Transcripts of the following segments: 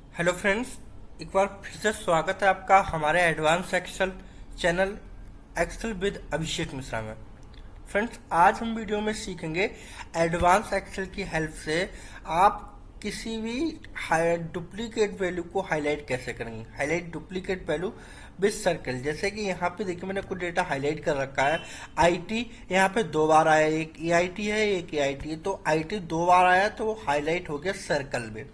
Hello friends, एक बार फिर से स्वागत है आपका हमारे advance Excel channel Excel with Abhishek Mishra में। फ्रेंड्स, आज हम वीडियो में सीखेंगे एडवांस एक्सेल की हेल्प से आप किसी भी डुप्लीकेट वैल्यू को हाईलाइट कैसे करेंगे। Highlight duplicate value with circle, जैसे कि यहाँ पे देखिए मैंने कुछ डेटा हाईलाइट कर रखा है। आईटी यहाँ पे दो बार आया, एक ईआईटी है एक ईआईटी है, तो आईटी दो बार आया तो वो हाईलाइट हो गया सर्कल में,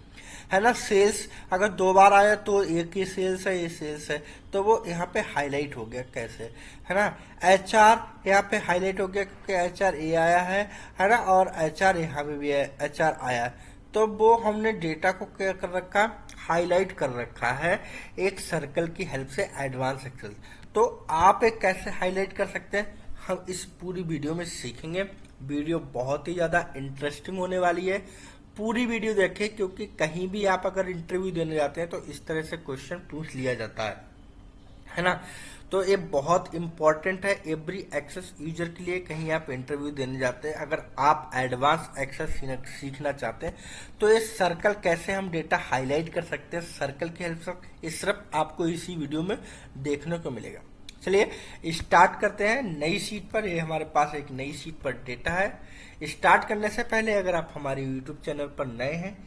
है ना। सेल्स अगर दो बार आया तो एक ही सेल्स है, ये सेल्स है, तो वो यहाँ पे हाईलाइट हो गया कैसे, है ना। एचआर यहाँ पे हाईलाइट हो गया क्योंकि एचआर ए आया है ना, और एचआर यहाँ पे भी है, एचआर आया है। तो वो हमने डेटा को क्या कर रखा, हाईलाइट कर रखा है एक सर्कल की हेल्प से एडवांस एक्सेल। तो आप एक कैसे हाईलाइट कर सकते हैं हम इस पूरी वीडियो में सीखेंगे। वीडियो बहुत ही ज़्यादा इंटरेस्टिंग होने वाली है, पूरी वीडियो देखें, क्योंकि कहीं भी आप अगर इंटरव्यू देने जाते हैं तो इस तरह से क्वेश्चन पूछ लिया जाता है ना। तो ये बहुत इंपॉर्टेंट है एवरी एक्सेस यूजर के लिए। कहीं आप इंटरव्यू देने जाते हैं, अगर आप एडवांस एक्सेस सीखना चाहते हैं तो ये सर्कल कैसे हम डेटा हाईलाइट कर सकते हैं सर्कल की हेल्प से, ये सिर्फ आपको इसी वीडियो में देखने को मिलेगा। चलिए स्टार्ट करते हैं नई शीट पर। ये हमारे पास एक नई शीट पर डेटा है। स्टार्ट करने से पहले अगर आप हमारे यूट्यूब चैनल पर नए हैं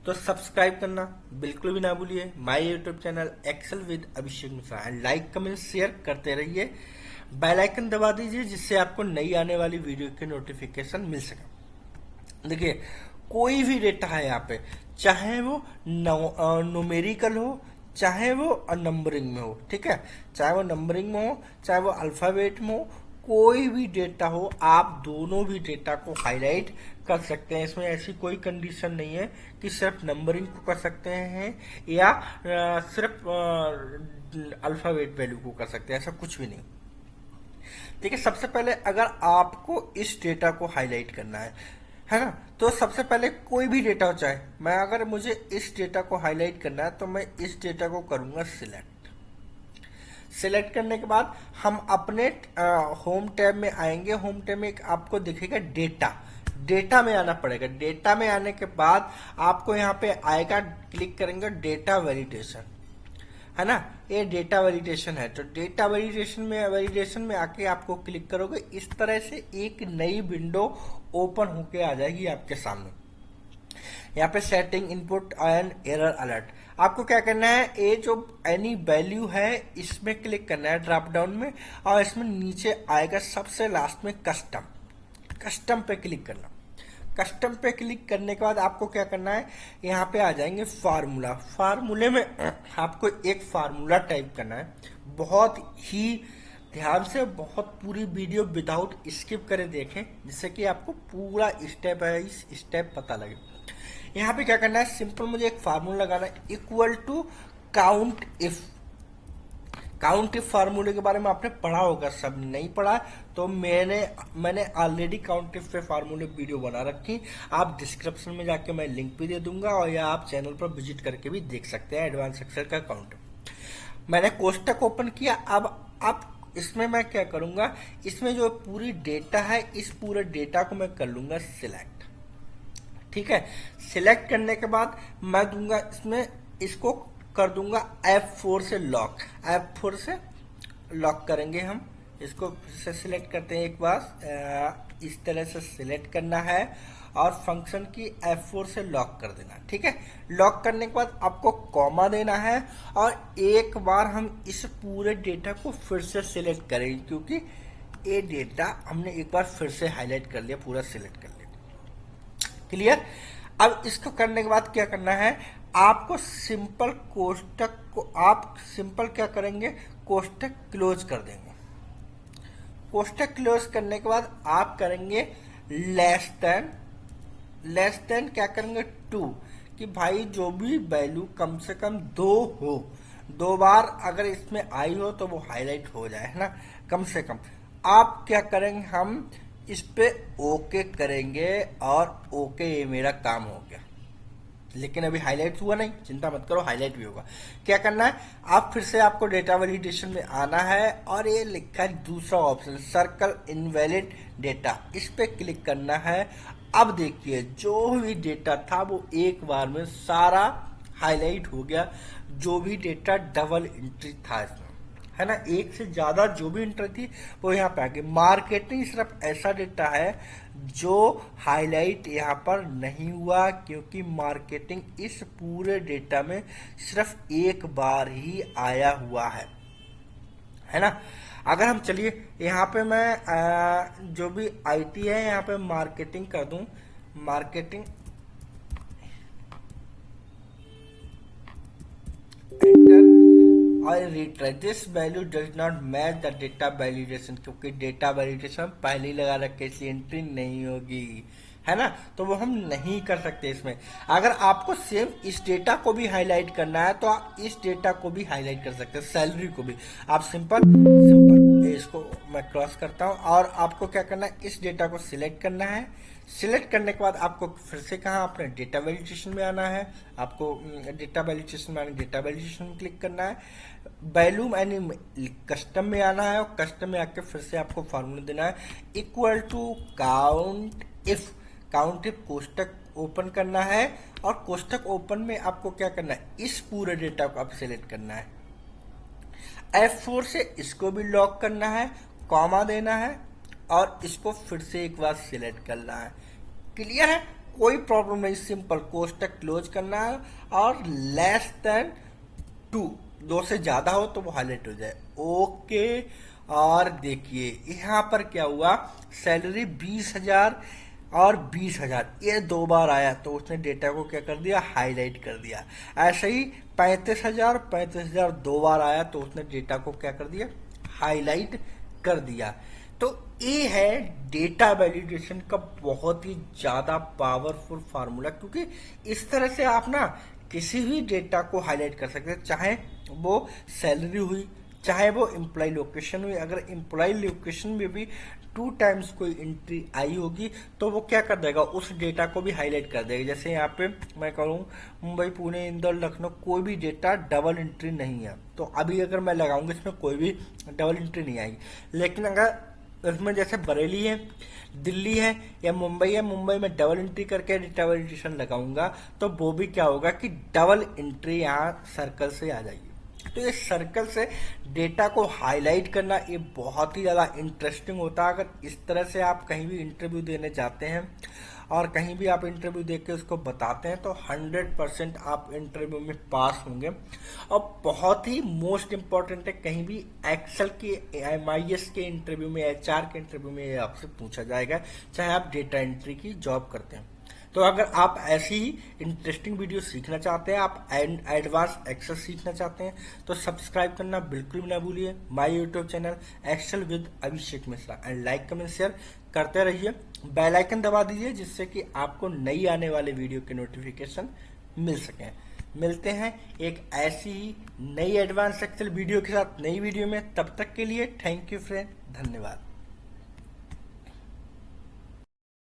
तो सब्सक्राइब करना बिल्कुल भी ना भूलिए। My YouTube channel Excel with Abhishek Mishra, like comment share करते रहिए। बेल आइकन दबा दीजिए जिससे आपको नई आने वाली वीडियो की नोटिफिकेशन मिल सके। देखिए कोई भी डेटा है यहाँ पे, चाहे वो न्यूमेरिकल हो चाहे वो नंबरिंग में हो, ठीक है, चाहे वो नंबरिंग में हो चाहे वो अल्फाबेट में हो, कोई भी डेटा हो आप दोनों भी डेटा को हाईलाइट कर सकते हैं। इसमें ऐसी कोई कंडीशन नहीं है कि सिर्फ नंबरिंग को कर सकते हैं या सिर्फ अल्फाबेट वैल्यू को कर सकते हैं, ऐसा कुछ भी नहीं। ठीक है, सबसे पहले अगर आपको इस डेटा को हाईलाइट करना है ना, तो सबसे पहले कोई भी डेटा हो, चाहे मैं अगर मुझे इस डेटा को हाईलाइट करना है तो मैं इस डेटा को करूंगा सिलेक्ट। सिलेक्ट करने के बाद हम अपने होम टैब में आएंगे। होम टैब में आपको दिखेगा डेटा, डेटा में आना पड़ेगा। डेटा में आने के बाद आपको यहाँ पे आएगा, क्लिक करेंगे डेटा वैलिडेशन, है ना, ये डेटा वैलिडेशन है। तो डेटा वैलिडेशन में आके आपको क्लिक करोगे, इस तरह से एक नई विंडो ओपन होके आ जाएगी आपके सामने। यहाँ पे setting input and error alert, आपको क्या करना है, ये जो एनी वैल्यू है इसमें क्लिक करना है ड्रॉप डाउन में, और इसमें नीचे आएगा सबसे लास्ट में कस्टम, कस्टम पे क्लिक करना। कस्टम पे क्लिक करने के बाद आपको क्या करना है, यहाँ पे आ जाएंगे फार्मूला। फार्मूले में आपको एक फार्मूला टाइप करना है, बहुत ही ध्यान से, बहुत पूरी वीडियो विदाउट स्किप करे देखें, जिससे कि आपको पूरा स्टेप बाय स्टेप पता लगे। यहाँ पे क्या करना है, सिंपल मुझे एक फार्मूला लगाना है, equal to count if. Count if फार्मूले के बारे में आपने पढ़ा होगा, सब नहीं पढ़ा तो मैंने ऑलरेडी काउंट इफ पे फार्मूले वीडियो बना रखी, आप डिस्क्रिप्शन में जाके मैं लिंक भी दे दूंगा, और या आप चैनल पर विजिट करके भी देख सकते हैं एडवांस एक्सेल का काउंट। मैंने कोष्टक ओपन किया। अब आप इसमें मैं क्या करूंगा, इसमें जो पूरी डेटा है इस पूरे डेटा को मैं कर लूंगा सिलेक्ट। ठीक है, सिलेक्ट करने के बाद मैं दूंगा इसमें, इसको कर दूंगा F4 से लॉक। F4 से लॉक करेंगे हम इसको, फिर से सिलेक्ट करते हैं एक बार, इस तरह से सिलेक्ट करना है और फंक्शन की F4 से लॉक कर देना। ठीक है, लॉक करने के बाद आपको कॉमा देना है, और एक बार हम इस पूरे डेटा को फिर से सिलेक्ट करेंगे, क्योंकि ये डेटा हमने एक बार फिर से हाईलाइट कर लिया, पूरा सिलेक्ट कर लिया। क्लियर। अब इसको करने के बाद क्या करना है, आपको सिंपल कोष्टक को आप सिंपल क्या करेंगे, कोष्टक क्लोज कर देंगे। कोष्टक क्लोज करने के बाद आप करेंगे लेस देन क्या करेंगे 2, कि भाई जो भी वैल्यू कम से कम 2 हो, 2 बार अगर इसमें आई हो तो वो हाईलाइट हो जाए, है ना, कम से कम। आप क्या करेंगे, हम इस पे ओके करेंगे, और ओके ये मेरा काम हो गया। लेकिन अभी हाईलाइट हुआ नहीं, चिंता मत करो, हाईलाइट भी होगा। क्या करना है, आप फिर से आपको डेटा वैलिडेशन में आना है, और ये लिखा है दूसरा ऑप्शन सर्कल इनवैलिड डेटा, इस पे क्लिक करना है। अब देखिए जो भी डेटा था वो एक बार में सारा हाईलाइट हो गया जो भी डेटा डबल एंट्री था इसमें, है ना, एक से ज्यादा जो भी एंट्री थी वो यहाँ पे आ गई। मार्केटिंग सिर्फ ऐसा डेटा है जो हाईलाइट यहाँ पर नहीं हुआ, क्योंकि मार्केटिंग इस पूरे डेटा में सिर्फ एक बार ही आया हुआ है ना। अगर हम चलिए यहाँ पे मैं जो भी आईटी है यहाँ पे मार्केटिंग कर दूं, मार्केटिंग और retry this value does not match the data validation, क्योंकि डेटा वैलिडेशन पहले ही लगा रखे इसलिए एंट्री नहीं होगी, है ना, तो वो हम नहीं कर सकते इसमें। अगर आपको सेम इस डेटा को भी हाईलाइट करना है तो आप इस डेटा को भी हाईलाइट कर सकते हैं, सैलरी को भी आप सिंपल इसको मैं क्रॉस करता हूं और आपको क्या करना है, इस डेटा को सिलेक्ट करना है। सिलेक्ट करने के बाद आपको फिर से कहाँ अपने डेटा वैलिडेशन में आना है, आपको डेटा वैलिडेशन में आना, डेटा वैलिडेशन में क्लिक करना है, वैल्यूम यानी कस्टम में आना है और कस्टम में आके फिर से आपको फॉर्मूला देना है इक्वल टू काउंट इफ कोष्टक ओपन करना है और कोष्टक ओपन में आपको क्या करना है, इस पूरे डेटा को आप सिलेक्ट करना है। F4 से इसको भी लॉक करना है, कॉमा देना है और इसको फिर से एक बार सिलेक्ट करना है। क्लियर है, कोई प्रॉब्लम नहीं, सिंपल कोष्टक क्लोज करना है और लेस देन 2, 2 से ज्यादा हो तो वो हाईलाइट हो जाए। ओके, और देखिए यहाँ पर क्या हुआ, सैलरी 20,000 और 20,000 ये 2 बार आया तो उसने डेटा को क्या कर दिया, हाईलाइट कर दिया। ऐसे ही 35,000 2 बार आया तो उसने डेटा को क्या कर दिया, हाईलाइट कर दिया। तो ये है डेटा वैलिडेशन का बहुत ही ज्यादा पावरफुल फार्मूला, क्योंकि इस तरह से आप ना किसी भी डेटा को हाईलाइट कर सकते हैं, चाहे वो सैलरी हुई, चाहे वो एम्प्लॉय लोकेशन हुई। अगर एम्प्लॉय लोकेशन में भी 2 टाइम्स कोई एंट्री आई होगी तो वो क्या कर देगा, उस डेटा को भी हाईलाइट कर देगा। जैसे यहाँ पे मैं कहूँ मुंबई, पुणे, इंदौर, लखनऊ, कोई भी डेटा डबल एंट्री नहीं है, तो अभी अगर मैं लगाऊंगा इसमें कोई भी डबल एंट्री नहीं आएगी। लेकिन अगर इसमें जैसे बरेली है, दिल्ली है या मुंबई है, मुंबई में डबल एंट्री करके डेटा वैलिडेशन लगाऊंगा तो वो भी क्या होगा कि डबल एंट्री यहाँ सर्कल से आ जाएगी। तो ये सर्कल से डेटा को हाईलाइट करना ये बहुत ही ज़्यादा इंटरेस्टिंग होता है। अगर इस तरह से आप कहीं भी इंटरव्यू देने जाते हैं और कहीं भी आप इंटरव्यू देख के उसको बताते हैं तो 100% आप इंटरव्यू में पास होंगे। और बहुत ही मोस्ट इम्पॉर्टेंट है, कहीं भी एक्सेल के, MIS के इंटरव्यू में, HR के इंटरव्यू में ये आपसे पूछा जाएगा, चाहे आप डेटा एंट्री की जॉब करते हैं। तो अगर आप ऐसी ही इंटरेस्टिंग वीडियो सीखना चाहते हैं, आप एडवांस एक्सेल सीखना चाहते हैं, तो सब्सक्राइब करना बिल्कुल भी ना भूलिए my YouTube channel Excel with Abhishek Mishra, and like comment share करते रहिए। बेल आइकन दबा दीजिए जिससे कि आपको नई आने वाले वीडियो के नोटिफिकेशन मिल सकें। मिलते हैं एक ऐसी ही नई एडवांस एक्सेल वीडियो के साथ नई वीडियो में, तब तक के लिए थैंक यू फ्रेंड, धन्यवाद।